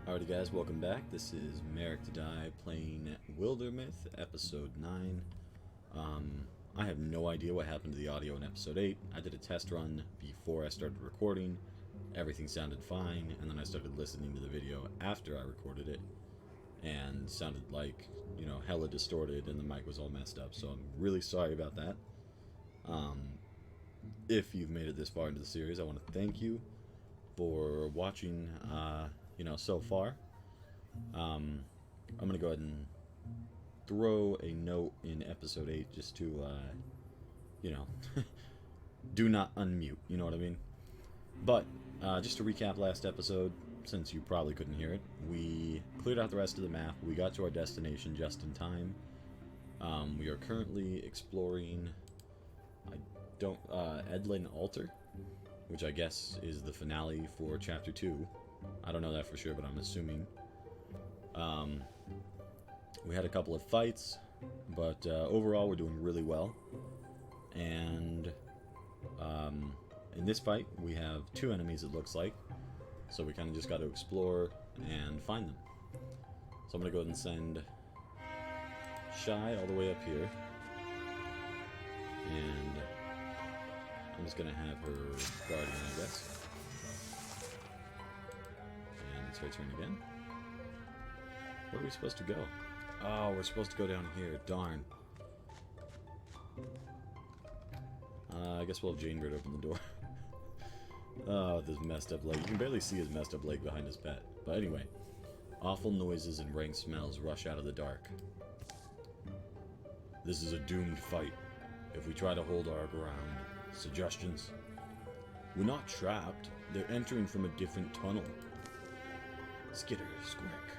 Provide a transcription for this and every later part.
Alrighty guys, welcome back. This is Merrick to Die playing Wildermyth, episode 9. I have no idea what happened to the audio in episode 8. I did a test run before I started recording. Everything sounded fine, and then I started listening to the video after I recorded it, and sounded like, you know, hella distorted, and the mic was all messed up, so I'm really sorry about that. If you've made it this far into the series, I want to thank you for watching, so far. I'm going to go ahead and throw a note in episode 8 just to, do not unmute, you know what I mean? But, just to recap last episode, since you probably couldn't hear it, we cleared out the rest of the map. We got to our destination just in time. We are currently exploring, Edlin Altar, which I guess is the finale for Chapter 2. I don't know that for sure, but I'm assuming. We had a couple of fights, but overall we're doing really well. And in this fight, we have 2 enemies, it looks like. So we kind of just got to explore and find them. So I'm going to go ahead and send Shy all the way up here. And I'm just going to have her guardian, I guess. And it's her turn again. Where are we supposed to go? Oh, we're supposed to go down here. Darn. I guess we'll have Janebird open the door. Oh, this messed up leg. You can barely see his messed up leg behind his pet. But anyway. Awful noises and rank smells rush out of the dark. This is a doomed fight. If we try to hold our ground. Suggestions? We're not trapped. They're entering from a different tunnel. Skitter, squirk.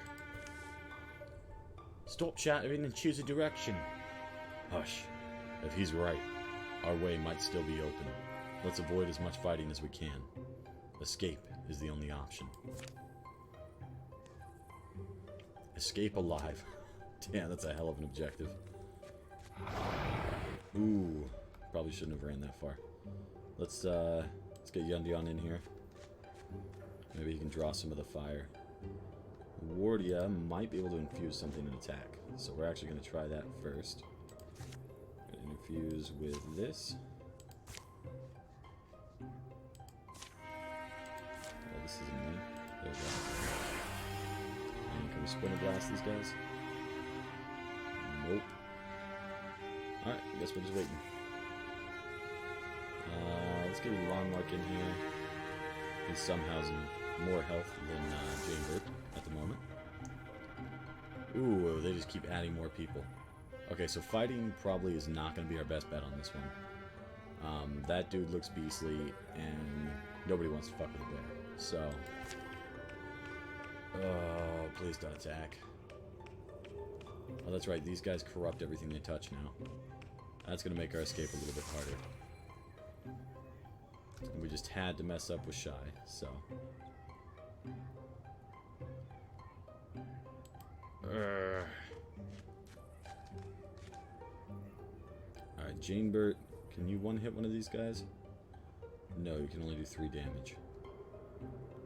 Stop chattering and choose a direction. Hush. If he's right, our way might still be open. Let's avoid as much fighting as we can. Escape is the only option. Escape alive. Damn, that's a hell of an objective. Ooh, probably shouldn't have ran that far. Let's get Yundion in here. Maybe he can draw some of the fire. Wardia might be able to infuse something in attack. So we're actually going to try that first. Infuse with this. Oh, this isn't me. There we go. And can we splinter blast these guys? Nope. Alright, I guess we're just waiting. Let's get Lawnmark in here. He somehow has more health than Janebird at the moment. Ooh, they just keep adding more people. Okay, so fighting probably is not going to be our best bet on this one. That dude looks beastly, and nobody wants to fuck with a bear. So, oh, please don't attack. Oh, that's right, these guys corrupt everything they touch now. That's going to make our escape a little bit harder. And we just had to mess up with Shy, so... Alright, Janebird, can you one-hit one of these guys? No, you can only do 3 damage.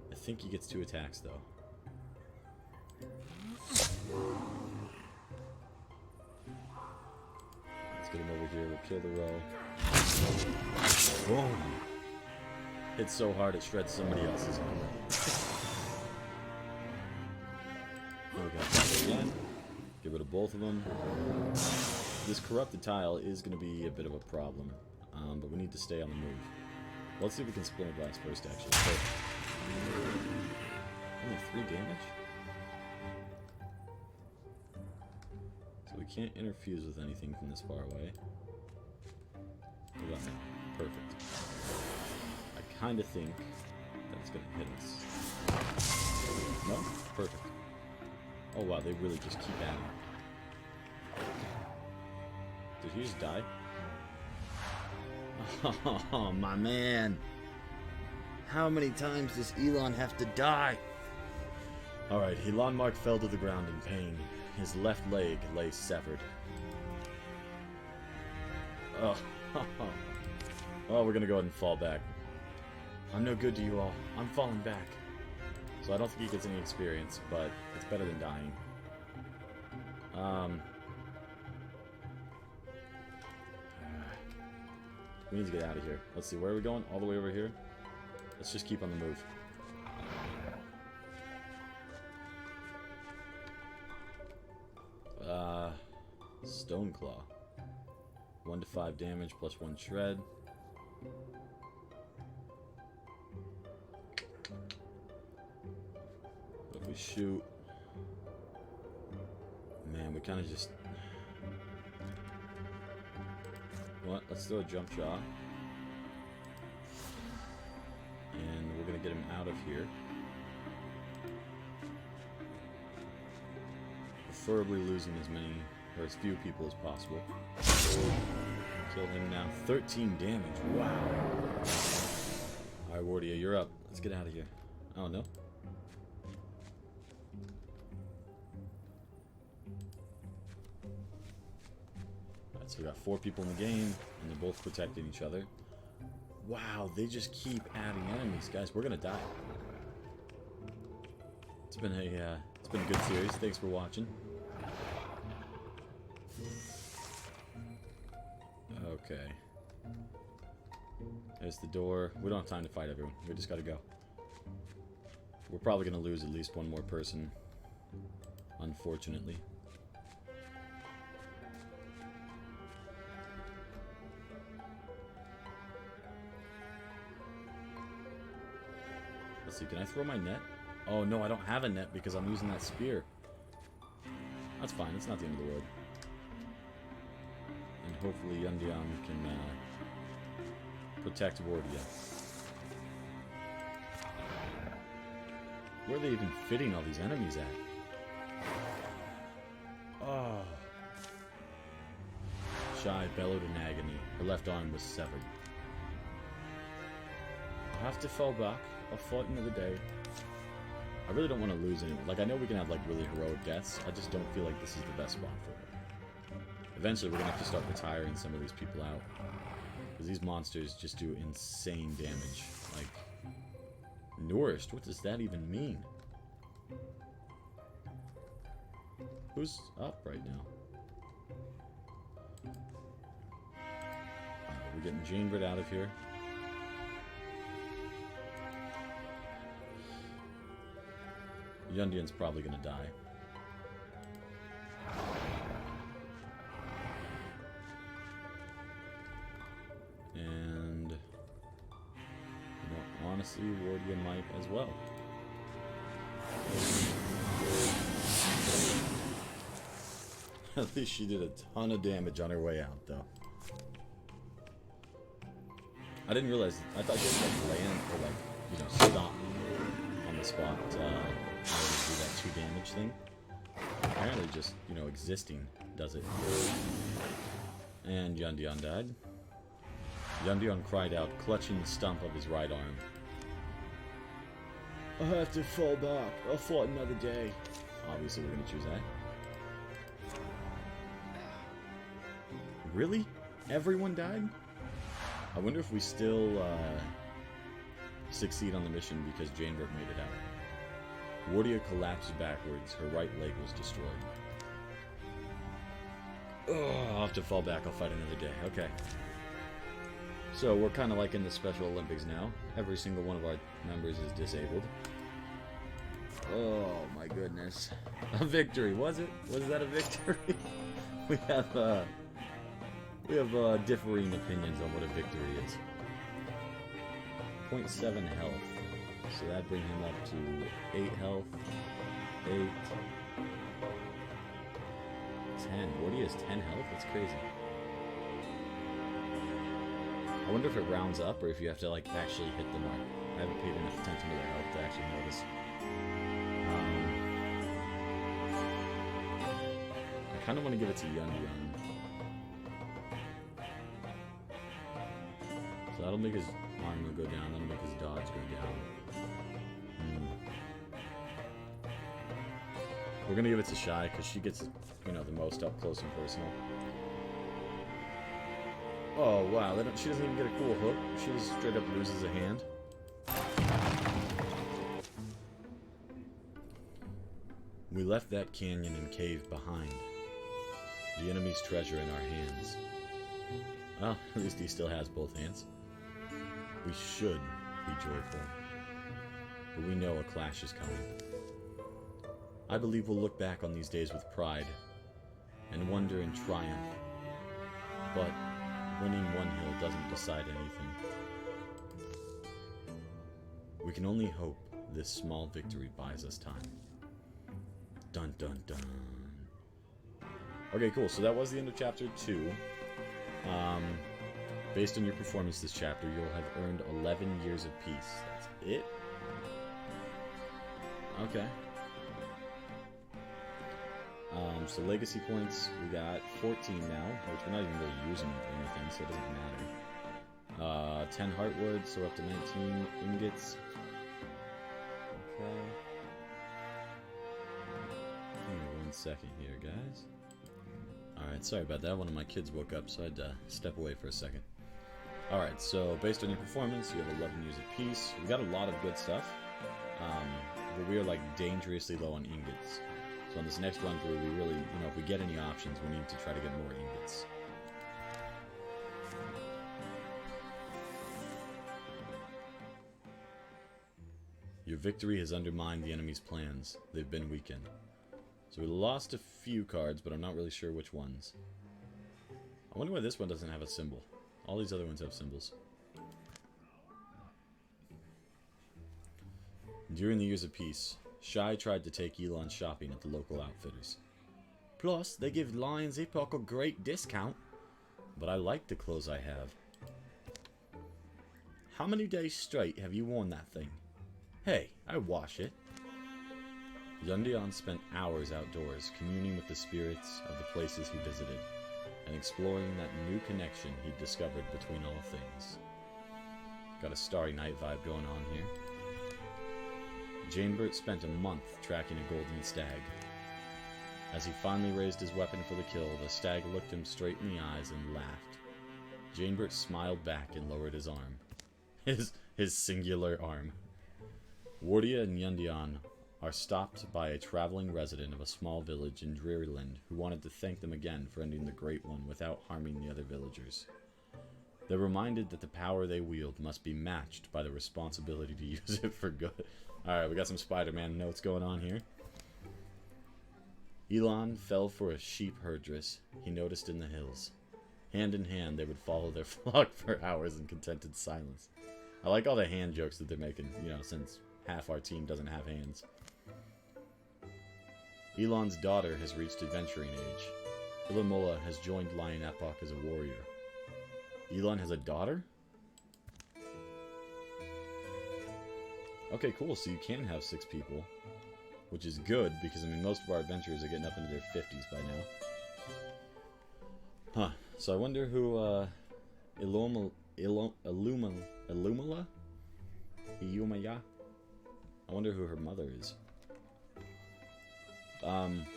I think he gets 2 attacks, though. Let's get him over here, we'll kill the row. Boom! Hits so hard it shreds somebody else's armor. There we go. Again. Get rid of both of them. This corrupted tile is going to be a bit of a problem, but we need to stay on the move. Let's see if we can splinter blast first, actually. So, only 3 damage? So we can't interfuse with anything from this far away. What about now? Perfect. I kind of think that it's going to hit us. No? Perfect. Oh wow, they really just keep adding. Did he just die? Oh, my man. How many times does Elon have to die? Alright, Elon Mark fell to the ground in pain. His left leg lay severed. Oh, we're gonna go ahead and fall back. I'm no good to you all. I'm falling back. So I don't think he gets any experience, but it's better than dying. We need to get out of here. Let's see, where are we going? All the way over here? Let's just keep on the move. Stone Claw. 1 to 5 damage plus 1 shred. If we shoot... Man, we kind of just... What? Let's throw a jump shot. And we're going to get him out of here. Preferably losing as many, or as few people as possible. Kill him now. 13 damage. Wow. Alright, Wardia, you're up. Let's get out of here. Oh, no. Alright, so we got 4 people in the game, and they're both protecting each other. Wow, they just keep adding enemies, guys. We're gonna die. It's been a good series. Thanks for watching. Okay. There's the door. We don't have time to fight everyone. We just gotta go. We're probably gonna lose at least one more person, unfortunately. Let's see, can I throw my net? Oh no, I don't have a net because I'm using that spear. That's fine, it's not the end of the world. And hopefully Yundian can protect Wardia. Where are they even fitting all these enemies at? Oh. Shy bellowed in agony. Her left arm was severed. I have to fall back. I'll fight another day. I really don't want to lose anyone. Like, I know we can have, like, really heroic deaths. I just don't feel like this is the best spot for her. Eventually, we're going to have to start retiring some of these people out. Because these monsters just do insane damage. Like, nourished? What does that even mean? Who's up right now? Alright, we're getting Janebird out of here. Yundian's probably gonna die. And, you know, honestly, Wardia might as well. At least she did a ton of damage on her way out, though. I didn't realize, I thought she would like land or like, you know, stop on the spot. Do that 2 damage thing. Apparently just, you know, existing does it. And Yundian died. Yundian cried out, clutching the stump of his right arm. I have to fall back. I'll fight another day. Obviously we're gonna choose that. Really? Everyone died? I wonder if we still succeed on the mission because Janebird made it out. Wardia collapsed backwards. Her right leg was destroyed. Oh, I'll have to fall back. I'll fight another day. Okay. So we're kind of like in the Special Olympics now. Every single one of our members is disabled. Oh my goodness. A victory, was it? Was that a victory? we have differing opinions on what a victory is. 0.7 health. So that'd bring him up to 8 health. 8. 10. Wardia has 10 health? That's crazy. I wonder if it rounds up or if you have to like actually hit the mark. I haven't paid enough attention to their health to actually notice. I kind of want to give it to Yundian. So that'll make his armor go down, that'll make his dodge go down. We're gonna give it to Shy because she gets, you know, the most up close and personal. Oh wow, she doesn't even get a cool hook. She just straight up loses a hand. We left that canyon and cave behind. The enemy's treasure in our hands. Well, at least he still has both hands. We should be joyful. But we know a clash is coming. I believe we'll look back on these days with pride and wonder in triumph. But winning one hill doesn't decide anything. We can only hope this small victory buys us time. Dun dun dun. Okay, cool. So that was the end of chapter 2. Based on your performance this chapter, you'll have earned 11 years of peace. That's it? Okay. So legacy points, we got 14 now, which we're not even really using or anything, so it doesn't matter. 10 heartwood, so we're up to 19 ingots. Okay. Give me 1 second here, guys. Alright, sorry about that. One of my kids woke up, so I had to step away for a second. Alright, so based on your performance, you have 11 years of peace. We got a lot of good stuff, but we are like dangerously low on ingots. So on this next run through, we really, if we get any options, we need to try to get more ingots. Your victory has undermined the enemy's plans. They've been weakened. So we lost a few cards, but I'm not really sure which ones. I wonder why this one doesn't have a symbol. All these other ones have symbols. During the years of peace, Shai tried to take Elon shopping at the local outfitters. Plus, they give Lion's Epoch a great discount. But I like the clothes I have. How many days straight have you worn that thing? Hey, I wash it. Yundian spent hours outdoors, communing with the spirits of the places he visited, and exploring that new connection he'd discovered between all things. Got a Starry Night vibe going on here. Janebert spent a month tracking a golden stag. As he finally raised his weapon for the kill, the stag looked him straight in the eyes and laughed. Janebert smiled back and lowered his arm. His singular arm. Wardia and Yundian are stopped by a traveling resident of a small village in Drearyland who wanted to thank them again for ending the Great One without harming the other villagers. They're reminded that the power they wield must be matched by the responsibility to use it for good. Alright, we got some Spider-Man notes going on here. Elon fell for a sheep herdress he noticed in the hills. Hand in hand, they would follow their flock for hours in contented silence. I like all the hand jokes that they're making, since half our team doesn't have hands. Elon's daughter has reached adventuring age. Ilamola has joined Lion Epoch as a warrior. Elon has a daughter? Okay, cool, so you can have 6 people. Which is good, because, most of our adventurers are getting up into their 50s by now. Huh, so I wonder who, Illumala? Iyumaya? I wonder who her mother is.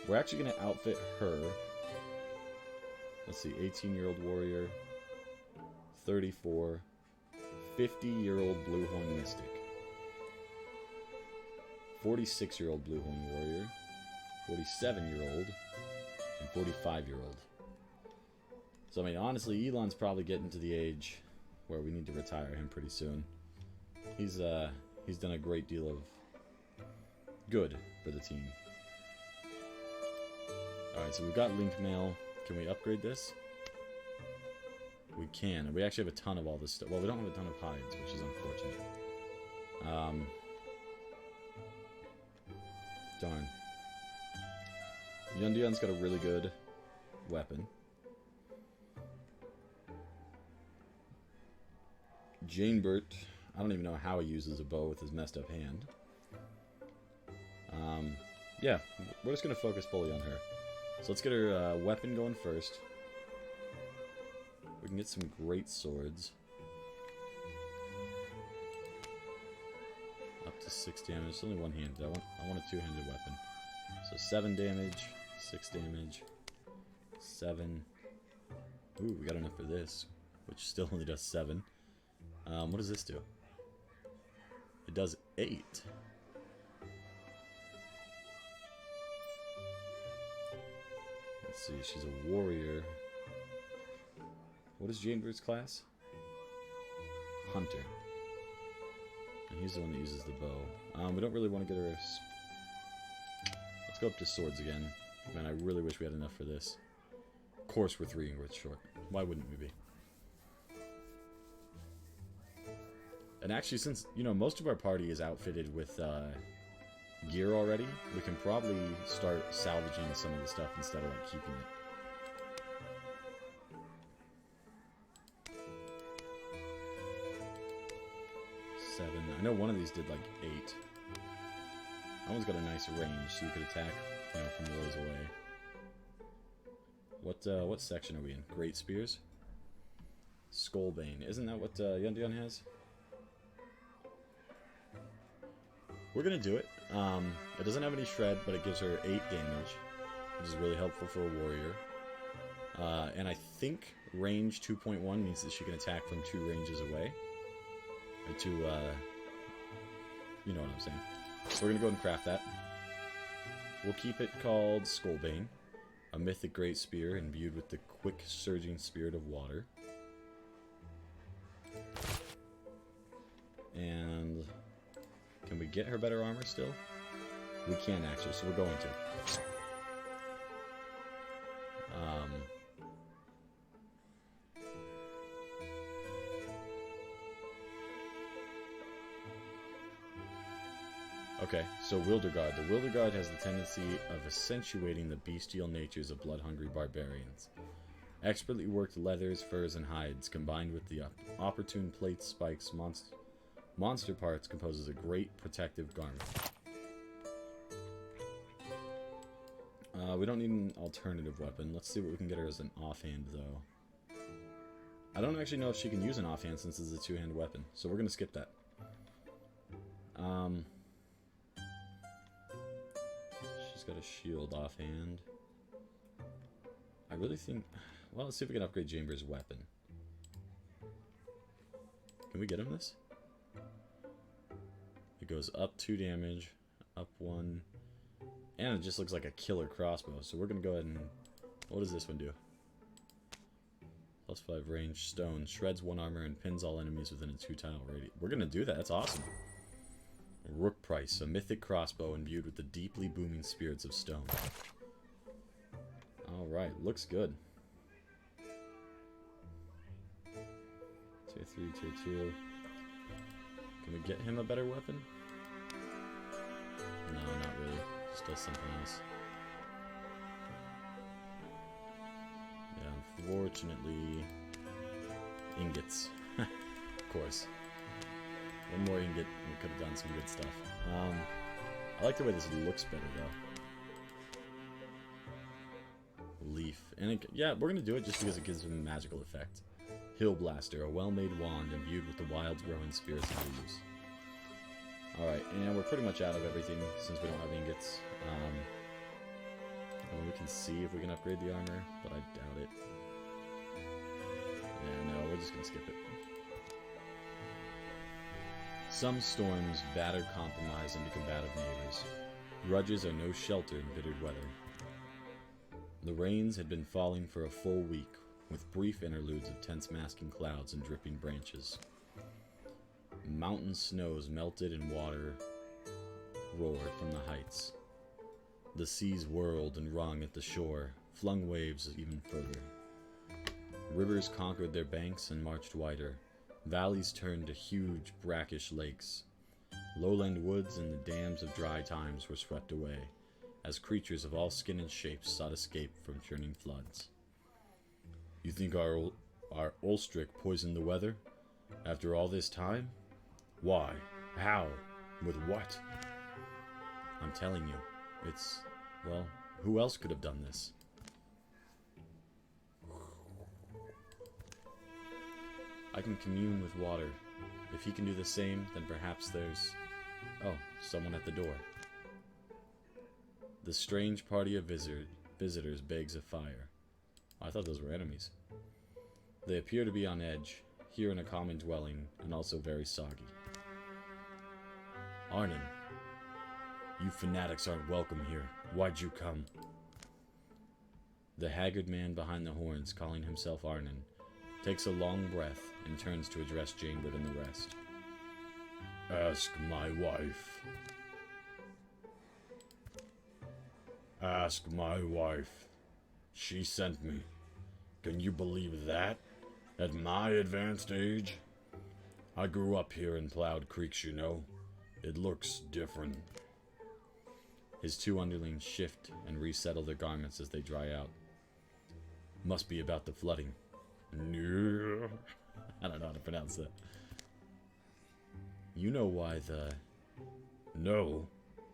We're actually going to outfit her. Let's see, 18-year-old warrior, 34, 50-year-old Bluehorn mystic, 46-year-old Bluehorn warrior, 47-year-old, and 45-year-old. So, honestly, Elon's probably getting to the age where we need to retire him pretty soon. He's done a great deal of good for the team. Alright, so we've got link mail. Can we upgrade this? We can. We actually have a ton of all this stuff. Well, we don't have a ton of hides, which is unfortunate. Darn. Yundian's got a really good weapon. Janebert, I don't even know how he uses a bow with his messed up hand. Yeah, we're just going to focus fully on her. So let's get her weapon going first. We can get some great swords. Up to 6 damage. It's only one-handed. I want a two-handed weapon. So 7 damage, 6 damage, 7. Ooh, we got enough for this, which still only does 7. What does this do? It does 8. see, she's a warrior. What is Janebird's class? Hunter. And he's the one that uses the bow. We don't really want to get her let's go up to swords again. Man, I really wish we had enough for this. Of course we're 3 ingots short. Why wouldn't we be? And actually, since, you know, most of our party is outfitted with gear already, we can probably start salvaging some of the stuff instead of, like, keeping it. I know one of these did like 8. That one's got a nice range, so you could attack, you know, from ways away. What section are we in? Great Spears? Skullbane. Isn't that what Yundian has? We're gonna do it. It doesn't have any shred, but it gives her 8 damage, which is really helpful for a warrior. And I think range 2.1 means that she can attack from 2 ranges away. Or 2, you know what I'm saying. So we're gonna go ahead and craft that. We'll keep it called Skullbane, a mythic great spear imbued with the quick surging spirit of water. And can we get her better armor still? We can actually, so we're going to. Okay, so Wilderguard. The Wilderguard has the tendency of accentuating the bestial natures of blood-hungry barbarians. Expertly worked leathers, furs, and hides, combined with the opportune plates, spikes, monster parts, composes a great protective garment. We don't need an alternative weapon. Let's see what we can get her as an offhand, though. I don't actually know if she can use an offhand since it's a two-hand weapon, so we're going to skip that. She's got a shield offhand. I really think... Well, let's see if we can upgrade Janebird's weapon. Can we get him this? It goes up 2 damage, up 1, and it just looks like a killer crossbow. So we're going to go ahead and... What does this one do? +5 range, stone, shreds 1 armor, and pins all enemies within a 2-tile radius. We're going to do that. That's awesome. Rook Price, a mythic crossbow imbued with the deeply booming spirits of stone. Alright, looks good. Tier 3, Tier 2. Can we get him a better weapon? No, not really. Just does something else. Yeah, unfortunately... Ingots. Of course. One more ingot, and we could have done some good stuff. I like the way this looks better, though. Leaf. And it, yeah, we're going to do it just because it gives him a magical effect. Hill Blaster, a well-made wand imbued with the wild growing spirits of the use. Alright, and we're pretty much out of everything since we don't have ingots. And we can see if we can upgrade the armor, but I doubt it. Yeah, no, we're just going to skip it. Some storms batter compromise into combative neighbors. Grudges are no shelter in bittered weather. The rains had been falling for a full week, with brief interludes of tense masking clouds and dripping branches. Mountain snows melted and water roared from the heights. The seas whirled and rung at the shore, flung waves even further. Rivers conquered their banks and marched wider. Valleys turned to huge, brackish lakes. Lowland woods and the dams of dry times were swept away, as creatures of all skin and shapes sought escape from churning floods. You think our Ulstric poisoned the weather? After all this time? Why? How? With what? I'm telling you, it's... well, who else could have done this? I can commune with water. If he can do the same, then perhaps there's... Oh, someone at the door. The strange party of visitors begs a fire. I thought those were enemies. They appear to be on edge, here in a common dwelling, and also very soggy. Arnon, you fanatics aren't welcome here. Why'd you come? The haggard man behind the horns, calling himself Arnon, takes a long breath and turns to address Janebird and the rest. Ask my wife. Ask my wife. She sent me. Can you believe that? At my advanced age? I grew up here in Plowed Creeks, you know. It looks different. His two underlings shift and resettle their garments as they dry out. Must be about the flooding. No. I don't know how to pronounce that. You know why the... No.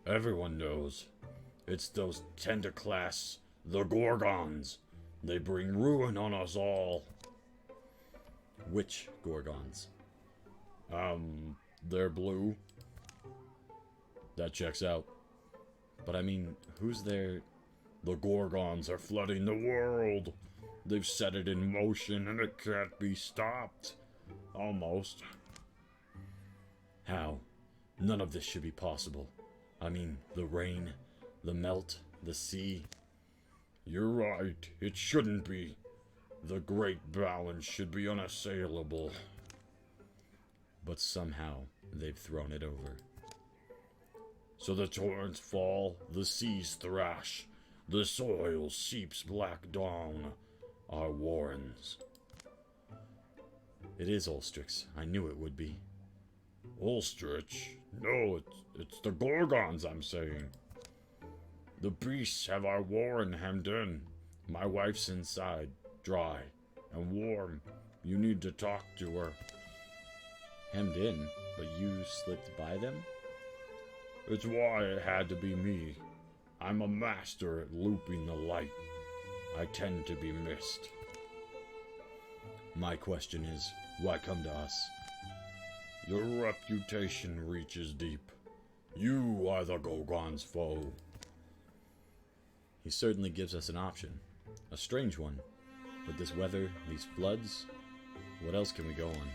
Everyone knows. It's those Tentaclass, the Gorgons. They bring ruin on us all. Which Gorgons? They're blue. That checks out. But I mean, who's there? The Gorgons are flooding the world. They've set it in motion and it can't be stopped. Almost. How? None of this should be possible. I mean, the rain, the melt, the sea. You're right, it shouldn't be. The great balance should be unassailable. But somehow, they've thrown it over. So the torrents fall, the seas thrash, the soil seeps black dawn, our warrens. It is Ulstrix. I knew it would be. Ulstrich? No, it's the Gorgons, I'm saying. The beasts have our warren hemmed in. My wife's inside, dry and warm. You need to talk to her. Hemmed in? But you slipped by them? It's why it had to be me. I'm a master at looping the light. I tend to be missed. My question is, why come to us? Your reputation reaches deep. You are the Gorgon's foe. He certainly gives us an option. A strange one. But this weather, these floods, what else can we go on?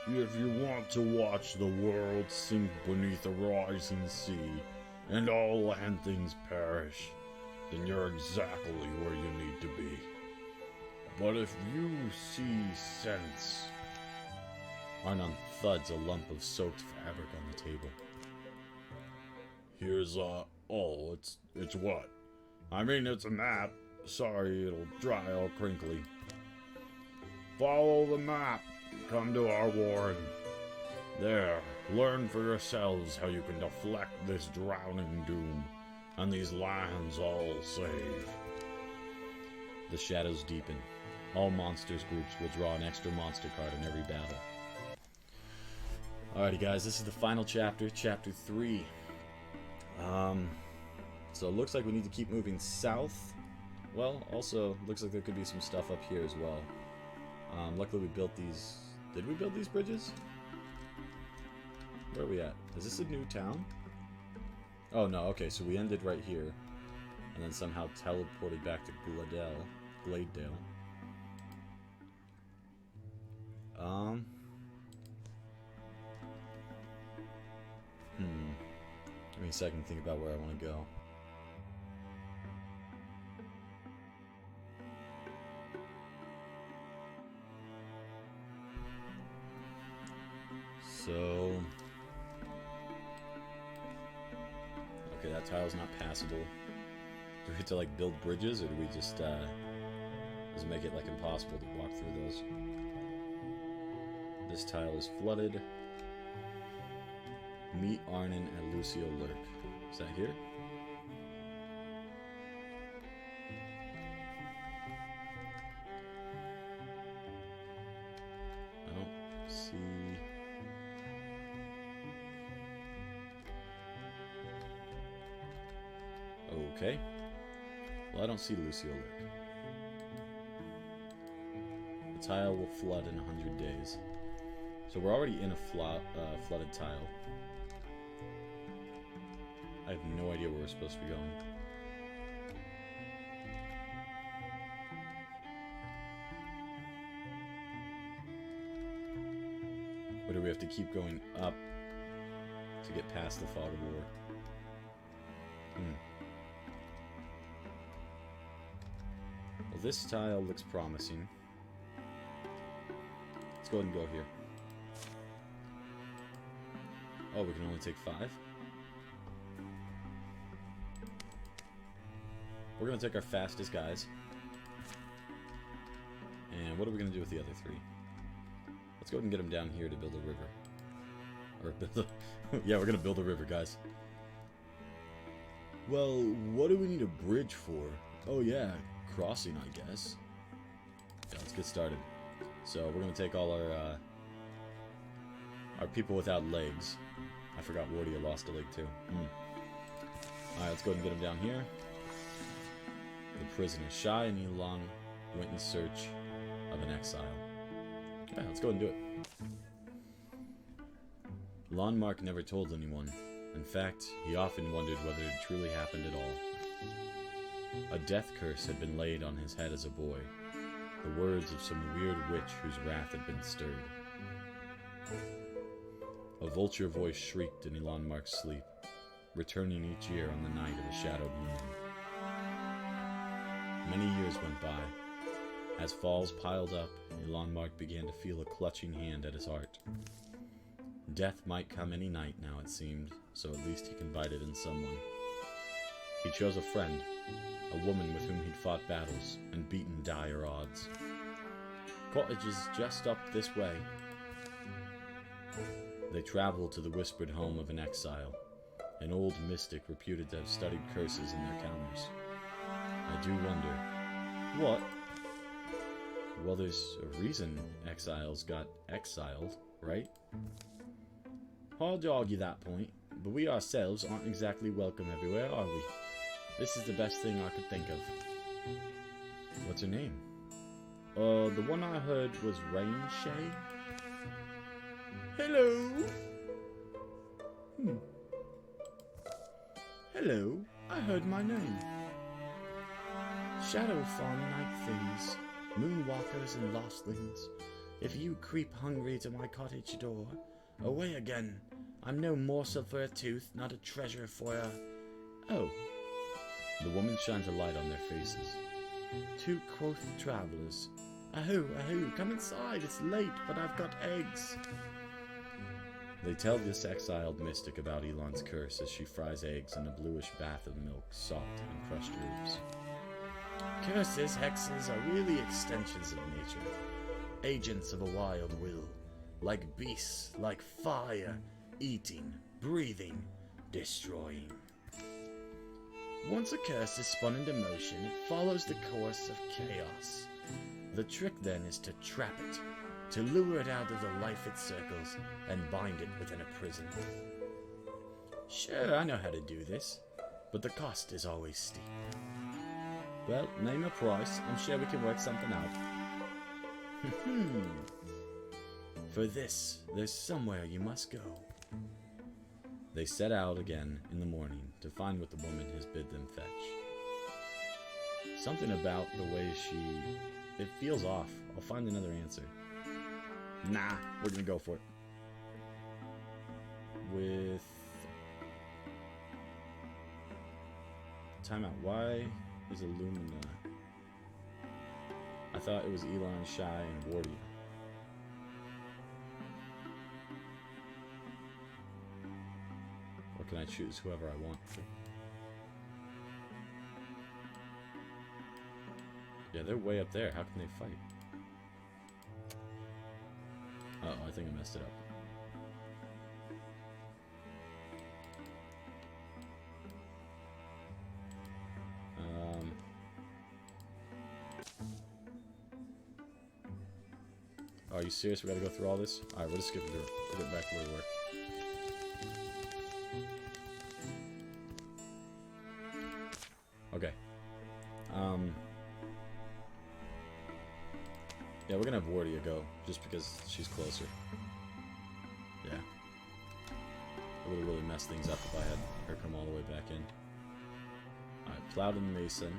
If you want to watch the world sink beneath a rising sea, and all land things perish, then you're exactly where you need to be. But if you see sense... Arnon thuds a lump of soaked fabric on the table. Here's oh, it's what? I mean, it's a map. Sorry, it'll dry all crinkly. Follow the map. Come to our warren. There, learn for yourselves how you can deflect this drowning doom, and these lands all save. The shadows deepen. All monsters groups will draw an extra monster card in every battle. Alrighty guys, this is the final chapter, chapter 3. So it looks like we need to keep moving south. Well, also, looks like there could be some stuff up here as well. Luckily we built these... Did we build these bridges? Where are we at? Is this a new town? Oh no, okay, so we ended right here. And then somehow teleported back to Gladedale. Give me a second to think about where I want to go. So... Okay, that tile's not passable. Do we have to, like, build bridges, or do we just, does it make it, like, impossible to walk through those? This tile is flooded. Meet Arnon and Lucio Lurk. Is that here? I don't see... Okay. Well, I don't see Lucio Lurk. The tile will flood in 100 days. So we're already in a flooded tile. I have no idea where we're supposed to be going. Or do we have to keep going up to get past the fog of war? this tile looks promising. Let's go ahead and go here. Oh, we can only take 5? We're going to take our fastest guys. And what are we going to do with the other 3? Let's go ahead and get them down here to build a river. Or build a... yeah, we're going to build a river, guys. Well, what do we need a bridge for? Oh yeah, crossing, I guess. Yeah, let's get started. So we're going to take all our people without legs. I forgot Wardia lost a leg too. Alright, let's go ahead and get him down here. The prisoner Shy and Elon went in search of an exile. Yeah, let's go ahead and do it. Lonmark never told anyone. In fact, he often wondered whether it truly happened at all. A death curse had been laid on his head as a boy. The words of some weird witch whose wrath had been stirred. A vulture voice shrieked in Elonmark's sleep, returning each year on the night of a shadowed moon. Many years went by. As falls piled up, Elonmark began to feel a clutching hand at his heart. Death might come any night now, it seemed, so at least he confided in someone. He chose a friend, a woman with whom he'd fought battles and beaten dire odds. Cottage is just up this way. They traveled to the whispered home of an exile, an old mystic reputed to have studied curses in their counters. I do wonder, what? Well, there's a reason exiles got exiled, right? Hard to argue that point, but we ourselves aren't exactly welcome everywhere, are we? This is the best thing I could think of. What's her name? The one I heard was Rain Shay? Hello? Hello, I heard my name. Shadow Fawn night things, moonwalkers and lostlings, if you creep hungry to my cottage door, away again. I'm no morsel for a tooth, not a treasure for a... Oh. The woman shined a light on their faces. Two quoth travelers. Ahoo, ahoo, come inside, it's late, but I've got eggs. They tell this exiled mystic about Elon's curse as she fries eggs in a bluish bath of milk, salt, and crushed herbs. Curses, hexes, are really extensions of nature. Agents of a wild will. Like beasts, like fire, eating, breathing, destroying. Once a curse is spun into motion, it follows the course of chaos. The trick then is to trap it, to lure it out of the life it circles, and bind it within a prison. Sure, I know how to do this, but the cost is always steep. Well, name a price, I'm sure we can work something out. For this, there's somewhere you must go. They set out again in the morning to find what the woman has bid them fetch. Something about the way it feels off. I'll find another answer. Nah, we're gonna go for it. With... Timeout. Why is Illumina? I thought it was Elon, Shy, and Wardia. Or can I choose whoever I want? Yeah, they're way up there. How can they fight? Uh-oh, I think I messed it up. Are you serious? We gotta go through all this? Alright, we'll just skip through it. We'll get back to where we were. Okay. Yeah, we're gonna have Wardia go, just because she's closer. Yeah. It would've really messed things up if I had her come all the way back in. Alright, Plowden Mason.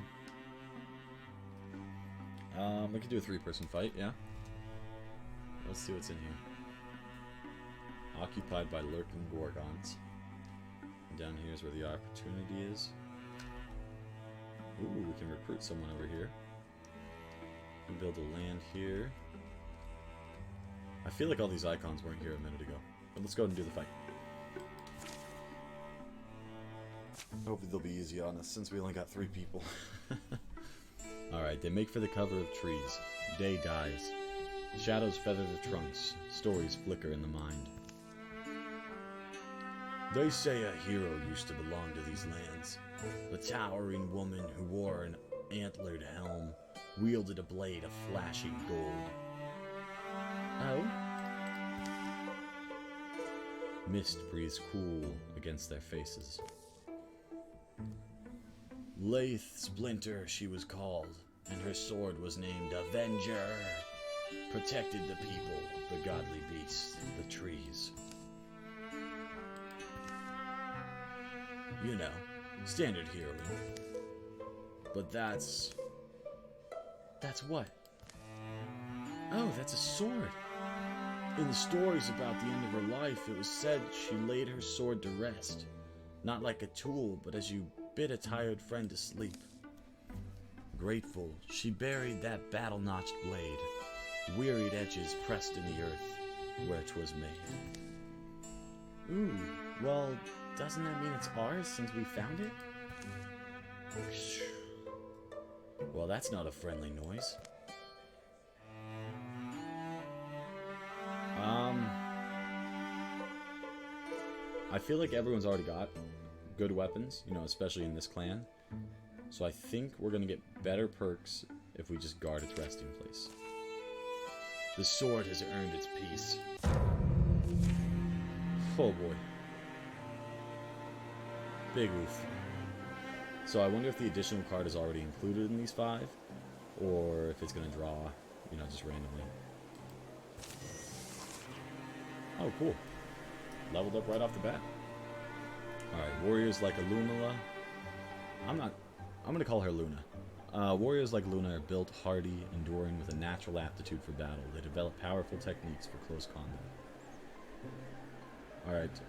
We could do a 3-person fight, yeah? Let's see what's in here. Occupied by lurking gorgons. And down here is where the opportunity is. Ooh, we can recruit someone over here. Build a land here. I feel like all these icons weren't here a minute ago. But let's go ahead and do the fight. Hopefully they'll be easy on us since we only got 3 people. Alright, they make for the cover of trees. Day dies. Shadows feather the trunks. Stories flicker in the mind. They say a hero used to belong to these lands. A towering woman who wore an antlered helm, wielded a blade of flashing gold. Oh? Mist breathes cool against their faces. Lathe Splinter she was called, and her sword was named Avenger. Protected the people, the godly beasts, the trees. You know, standard heroine. But that's what? Oh, that's a sword. In the stories about the end of her life, it was said she laid her sword to rest. Not like a tool, but as you bid a tired friend to sleep. Grateful, she buried that battle-notched blade, wearied edges pressed in the earth, where 'twas made. Ooh, well, doesn't that mean it's ours since we found it? Well, that's not a friendly noise. I feel like everyone's already got good weapons, you know, especially in this clan. So I think we're gonna get better perks if we just guard its resting place. The sword has earned its peace. Oh boy. Big oof. So I wonder if the additional card is already included in these 5, or if it's gonna draw, you know, just randomly. Oh, cool. Leveled up right off the bat. Alright, warriors like Illumila. I'm gonna call her Luna. Warriors like Luna are built hardy, enduring with a natural aptitude for battle. They develop powerful techniques for close combat. Alright,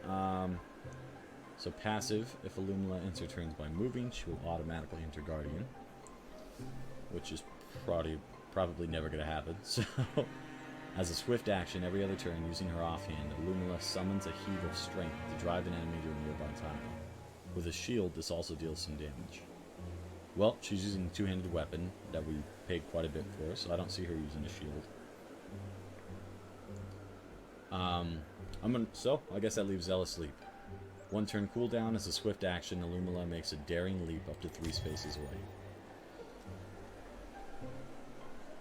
so passive, if Illumila ends her turns by moving, she will automatically enter Guardian. Which is probably never gonna happen, so... As a swift action, every other turn, using her offhand, Illumila summons a heave of strength to drive an enemy to a nearby tile. With a shield, this also deals some damage. Well, she's using a two-handed weapon that we paid quite a bit for, so I don't see her using a shield. So, I guess that leaves Zealous Leap. 1 turn cooldown as a swift action, Illumila makes a daring leap up to 3 spaces away.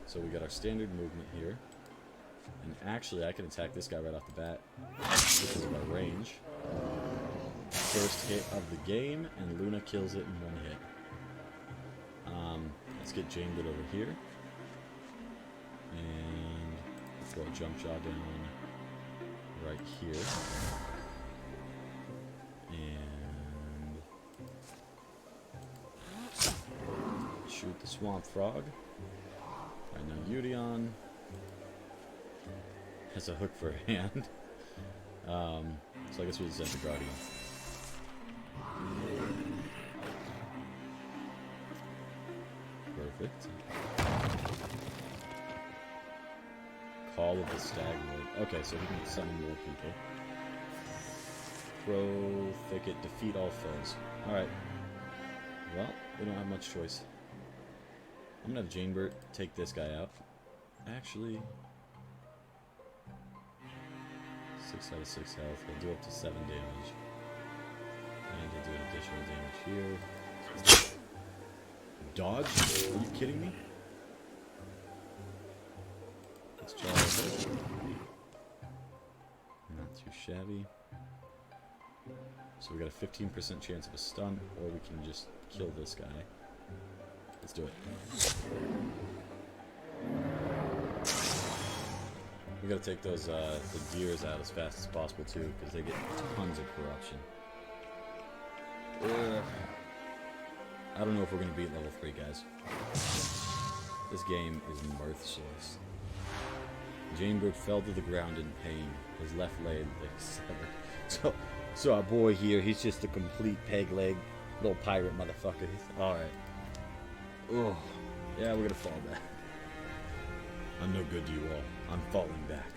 So we got our standard movement here. And actually, I can attack this guy right off the bat because of our range. First hit of the game, and Luna kills it in 1 hit. Let's get Janebit over here. And throw a jump shot down right here. And shoot the Swamp Frog. Right now, Udion has a hook for a hand. So I guess we'll just enter Guardian. Perfect. Call of the Staglord. Okay, so we can summon more people. Throw, Thicket, defeat all foes. Alright. Well, we don't have much choice. I'm gonna have Janebert take this guy out. Actually... 6 out of 6 health. He'll do up to 7 damage. And he'll do an additional damage here. Dodge? Are you kidding me? Let's try it. Not too shabby. So we got a 15% chance of a stun, or we can just kill this guy. Let's do it. We gotta take those the deers out as fast as possible too, because they get tons of corruption. I don't know if we're gonna beat level 3, guys. This game is merciless. Janebird fell to the ground in pain. His left leg severed. So our boy here, he's just a complete peg leg, little pirate motherfucker. All right. Oh, yeah, we're gonna fall back. I'm no good to you all. I'm falling back.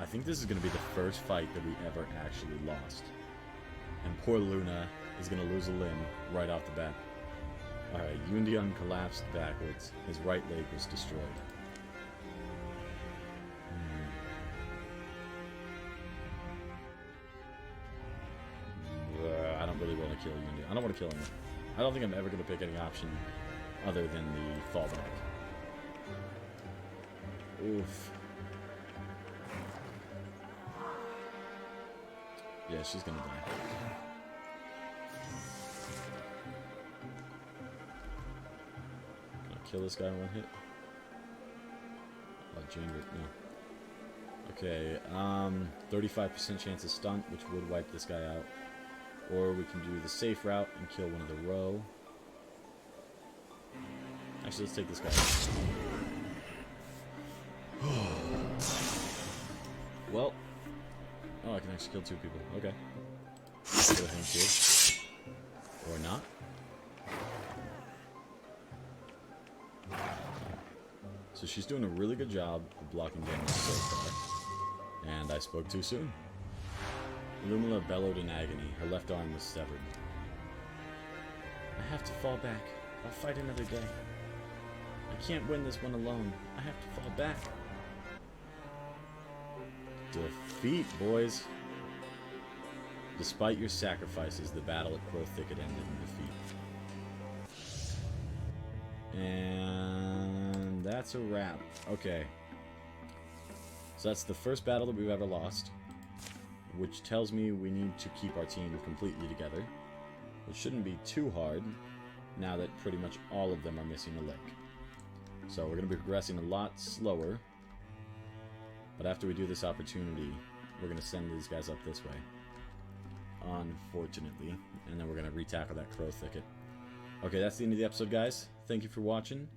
I think this is going to be the first fight that we ever actually lost. And poor Luna is going to lose a limb right off the bat. Alright, Yundian collapsed backwards. His right leg was destroyed. I don't really want to kill Yundian. I don't want to kill him. I don't think I'm ever going to pick any option other than the fallback. Oof. Yeah, she's gonna die. Can I kill this guy in one hit? Oh, Jane, no. Okay, 35% chance of stunt, which would wipe this guy out. Or we can do the safe route and kill one of the row. Actually, let's take this guy. Well, oh, I can actually kill 2 people. Okay. Kill him too. Or not. So she's doing a really good job of blocking damage so far. And I spoke too soon. Lumila bellowed in agony. Her left arm was severed. I have to fall back. I'll fight another day. I can't win this one alone. I have to fall back. Defeat, boys. Despite your sacrifices, the battle at Crow Thicket ended in defeat. And that's a wrap. Okay. So that's the first battle that we've ever lost, which tells me we need to keep our team completely together, which shouldn't be too hard now that pretty much all of them are missing a leg. So we're going to be progressing a lot slower. But after we do this opportunity, we're going to send these guys up this way. Unfortunately. And then we're going to re-tackle that Crow Thicket. Okay, that's the end of the episode, guys. Thank you for watching.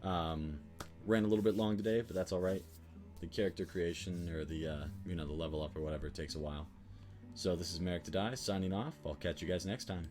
Ran a little bit long today, but that's alright. The character creation, or the, the level up or whatever, it takes a while. So this is Merrick to Die, signing off. I'll catch you guys next time.